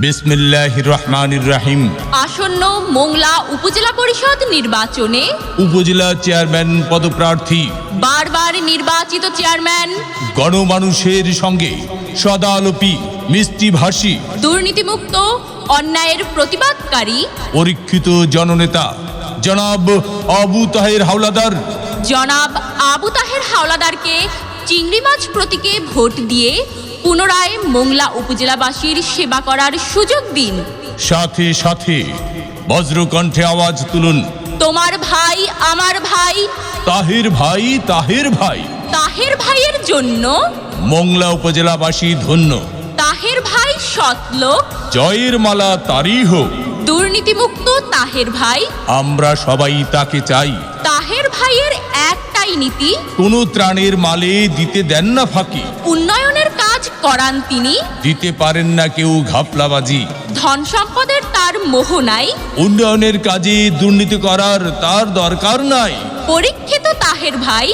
বিসমিল্লাহির রহমানির রহিম। আসন্ন মোংলা উপজেলা পরিষদ নির্বাচনে উপজেলা চেয়ারম্যান পদপ্রার্থী বারবার নির্বাচিত চেয়ারম্যান, গণমানুষের সঙ্গে সদালোপী মিষ্টিভাষী, দুর্নীতিমুক্ত, অন্যায়ের প্রতিবাদকারী, পরীক্ষিত জননেতা জনাব আবু তাহের হাওলাদার জনাব আবু তাহের হাওলাদারকে চিংড়ি মাছ প্রতীকে ভোট দিয়ে পুনরায় মোংলা উপজেলাবাসীর সেবা করার সুযোগ দিন। সাথে সাথে বজ্রকণ্ঠে আওয়াজ তুলুন, তোমার ভাই আমার ভাই, তাহের ভাই, তাহের ভাই। তাহের ভাইয়ের জন্য মোংলা উপজেলাবাসী ধন্য। তাহের ভাই সৎলোক, জয়ের মালা তারই হোক। দুর্নীতিমুক্ত তাহের ভাই। আমরা সবাই তাকে চাই। তাহের ভাইয়ের একটাই নীতি, কোনো ত্রাণের মালে দিতে দেন না ফাঁকি। উন্নয়নের কাজ করান তিনি, দিতে পারেন না কেউ ঘাপলাবাজি। ধন সম্পদের তার মোহ নাই, উন্নয়নের কাজে দুর্নীতি করার তার দরকার নাই। পরীক্ষিত তাহের ভাই।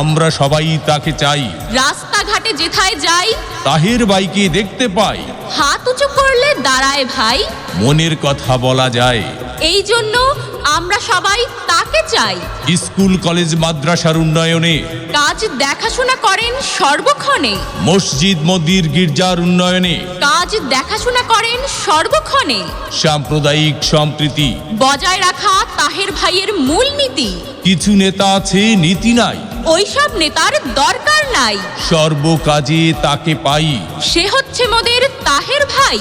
আমরা সবাই তাকে চাই। রাস্তাঘাটে যেথায় যাই, তাহের ভাইকে দেখতে পাই। হাত উঁচু করলে দাঁড়ায় ভাই। মনের কথা বলা যায়। এই জন্য আমরা সবাই তাকে চাই। স্কুল কলেজ মাদ্রাসার উন্নয়নে, কাজ দেখাশোনা করেন সর্বক্ষণে, মসজিদ মন্দির গির্জার উন্নয়নে, কাজ দেখাশোনা করেন সর্বক্ষণে। সাম্প্রদায়িক সম্প্রীতি বজায় রাখা তাহের ভাইয়ের মূল নীতি। কিছু নেতা আছে, নীতি নাই। ওইসব নেতার দরকার নাই, সর্বকাজে তাকে পাই। সে হচ্ছে মোদের তাহের ভাই।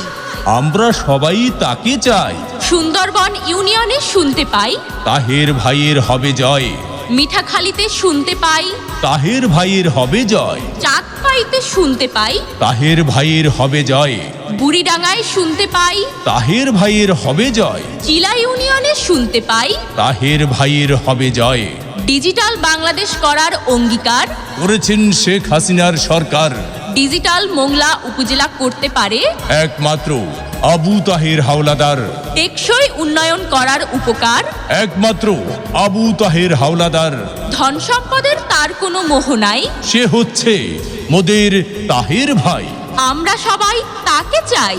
আমরা সবাই তাকে চাই। সুন্দরবন ইউনিয়নে শুনতে পাই, তাহের ভাইয়ের হবে জয়। মিঠাখালীতে শুনতে পাই, তাহের ভাইয়ের হবে জয়। চাঁদপাইতে শুনতে পাই, তাহের ভাইয়ের হবে জয়। বুড়িডাঙ্গায় শুনতে পাই, তাহের ভাইয়ের হবে জয়। চিলা ইউনিয়নে শুনতে পাই। তাহের ভাইয়ের হবে জয়। ডিজিটাল বাংলাদেশ করার অঙ্গীকার করেছেন শেখ হাসিনার সরকার। ডিজিটাল মোংলা উপজেলা করতে পারে একমাত্র আবু তাহের হাওলাদার। টেকসই উন্নয়ন করার উপকার, একমাত্র আবু তাহের হাওলাদার। ধন সম্পদের তার কোনো মোহ নাই। সে হচ্ছে মোদের তাহের ভাই। আমরা সবাই তাকে চাই।